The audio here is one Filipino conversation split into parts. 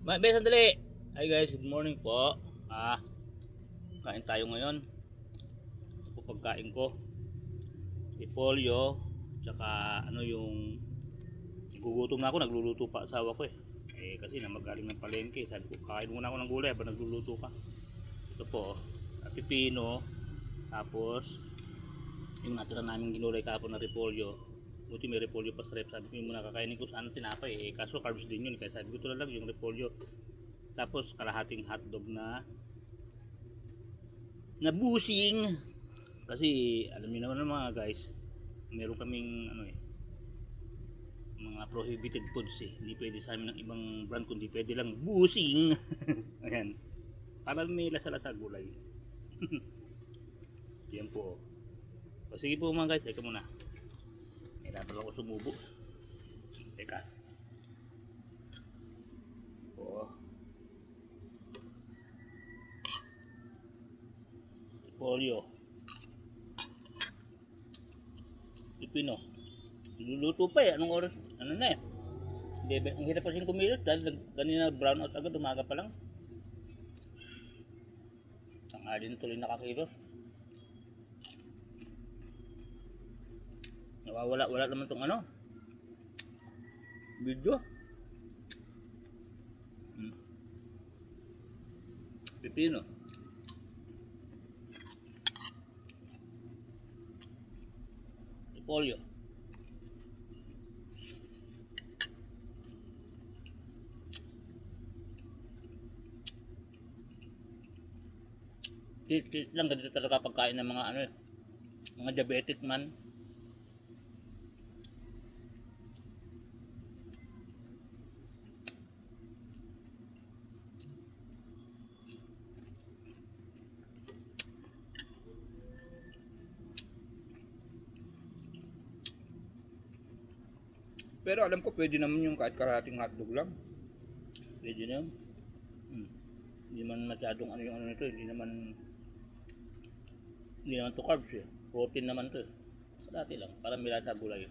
May sandali. Hi guys, good morning po. Kain tayo ngayon. Ito po pagkain ko. Repolyo, tsaka ano yung gugutom na ako, nagluluto pa asawa ko eh. Kasi na magaling ng palengke. Sabi ko, kain muna ako ng gulay habang nagluluto ka. Ito po, pipino, tapos yung natira namin ginulay kapon na repolyo. Buti may repolyo pa sa rep. Sabi ko yung muna kakainin ko sana tinapay kaso carbs din yun. Kaya sabi ko ito lang yung repolyo. Tapos kalahating hotdog na busing. Kasi alam niyo naman mga guys, meron kaming mga prohibited foods eh. Hindi pwede sa amin ng ibang brand kundi pwede lang busing. Ayan. Para may lasa-lasa gulay. Yan po. O sige po mga guys, teka muna. Dapat ako sumubo. Teka. Polio. Pipino. Luluto pa eh. Anong oras? Ano na eh. Ang hirap kasing kumilos dahil kanina brown out agad. Umaga pa lang. Ang alin tuloy nakakilos. Wala naman tong video. Pipino. Polio. Tit lang ganito talaga pagkain ng mga mga diabetic man. Pero alam ko pwede naman yung kahit karating hotdog lang. Pwede na yun. Hindi man masyadong yung nito. Hindi naman to carbs eh. Protein naman to eh. Dati lang. Para may lasa gulay.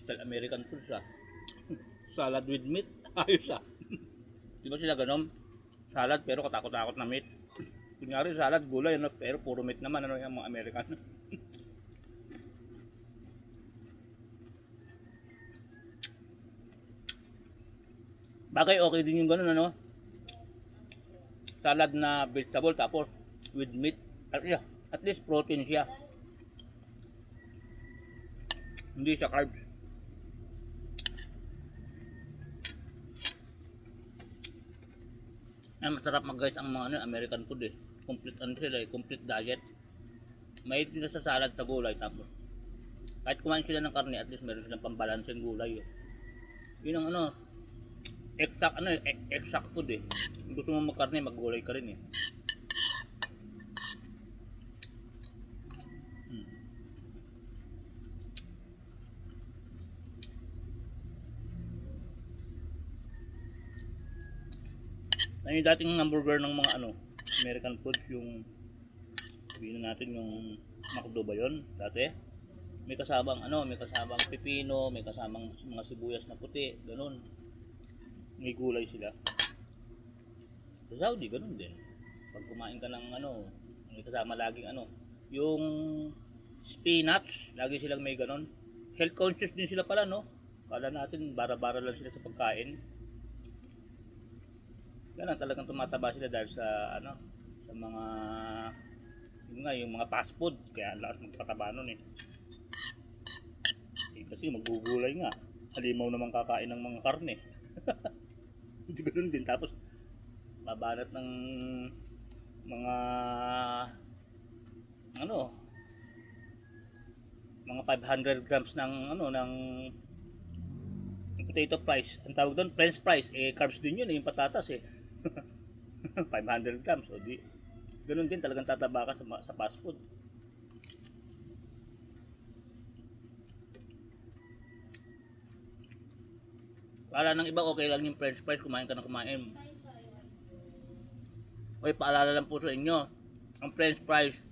Style American foods ah. Salad with meat. Ayos ah. Di ba sila ganon? Salad pero katakot-takot na meat. Kunyari salad gulay pero puro meat naman yung mga American. Bagay okay din yung ganun salad na vegetable tapos with meat. At least protein siya. Hindi siya carbs. Masarap mag guys ang mga American food eh. Complete complete diet. May din sa salad sa gulay tapos kahit kumain sila ng karne at least meron silang pambalanseng gulay eh. Yun ang exact food eh. Kung gusto mo magkarne, maggulay ka rin eh. Yung dating hamburger ng mga American foods, yung sabihin natin yung McDo ba yun dati? May kasamang pipino, may kasamang mga sibuyas na puti, ganun. May gulay sila. Sa Saudi ganun din. Pag kumain ka ng may kasama laging yung spinach, lagi silang may ganun. Health conscious din sila pala Kala natin bara-bara lang sila sa pagkain. Yan talagang tumataba sila dahil sa sa mga yung mga fast food kaya ang lakas magpataba nun eh. Kasi magugulay nga halimaw naman kakain ng mga karne. Hindi ganoon din tapos babanat ng mga mga 500 grams ng ng potato fries. Ang tawag doon french fries carbs din yun yung patatas 500 grams o di ganun din talagang tataba ka sa fast food. Para ng iba okay lang yung french fries, kumain ka ng kumain. Paalala lang po sa inyo, ang french fries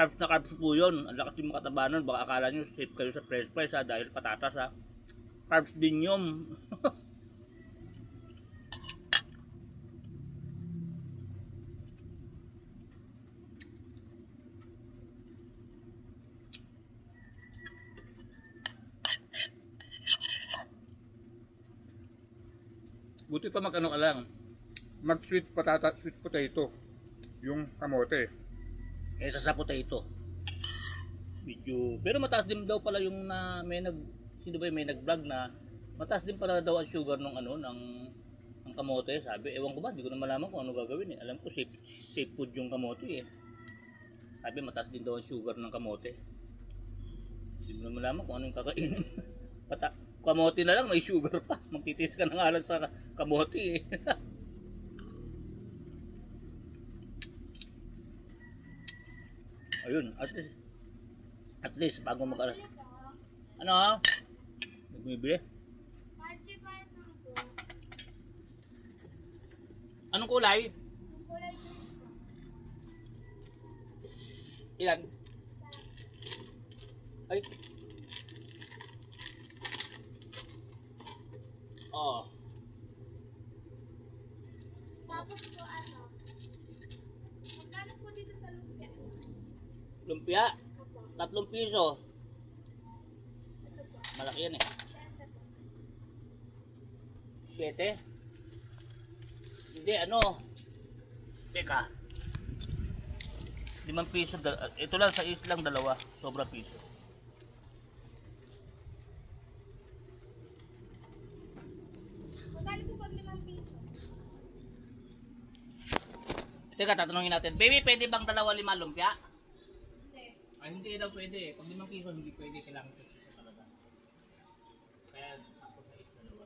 Carbs na carbs po yun. Ang lakas yung makataba nun. Baka akala nyo safe kayo sa french fries ha, dahil patatas ha. Carbs din yun. Buti pa mag-ano ka lang. Mag sweet potato. Yung kamote. Kaysa sa potato. Medyo, pero mataas din daw pala yung na may sino ba yung may nag-vlog na mataas din pala daw ang sugar ng ano ng kamote, sabi. Ewan ko ba, hindi ko na malaman kung ano gagawin eh. Alam ko safe food yung kamote eh. Sabi mataas din daw ang sugar ng kamote. Hindi mo na malaman kung ano yung kakainin. Kamote na lang may sugar pa. Magtitiis ka na nga lang sa kamote eh. Ayun, at least bago mag-alas. Ano ha? Bumibili? Anong kulay? Ilan? Ay. Oh. Tapos po ano? Magkano po dito sa lumpia? Lumpia? Opo. 3 piso. Ito po. Malaki yan eh. Siyempre po. 7? Hindi, ano? Teka. 5 piso. Ito lang sa islang dalawa. Sobra piso. Magkano po pag 5 piso? Teka, tatanungin natin. Baby, pwede bang 2 lumpia? Hindi. Ay, hindi daw pwede. Pag 5 piso, hindi pwede. Kailangan ito talaga. Kaya, ako sa dalawa.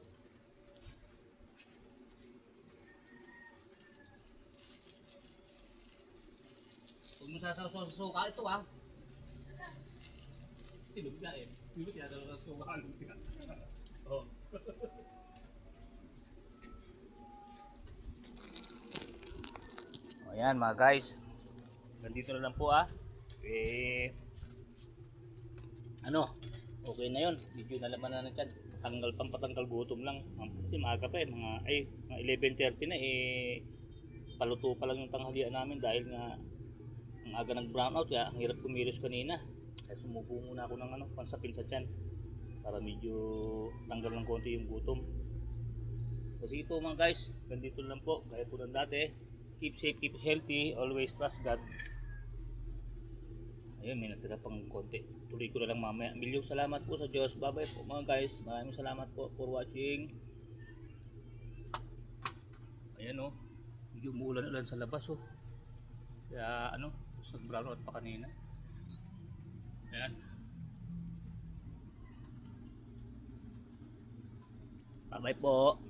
Huwag mo sasaw sa suka. Ito ah. Silugla eh. Hindi kaya talaga sa suka. Lumpia. Oh. Ayan mga guys. Nandito na lang po ah. Ano? Okay na yun. Video na laman na natin. Patanggal gutom lang. Kasi maaga pa eh. Mga 11:30 na eh. Paluto pa lang yung tanghalian namin dahil nga ang aga ng brownout kaya ang hirap kumilos kanina. Kaya sumubo muna ako ng pansapin sa tiyan para medyo tanggal ng konti yung gutom. Kasi ito mga guys, ganito lang po. Gaya po ng dati. Keep safe, keep healthy, always trust God. Ayun, may natira pang konti. Tuloy ko na lang mamaya. Milyong salamat po sa Diyos. Bye bye po mga guys. Maraming salamat po for watching. Ayan o. Medyo umuulan-ulan sa labas o. Kaya sa brownout pa kanina. Ayan. Bye bye po.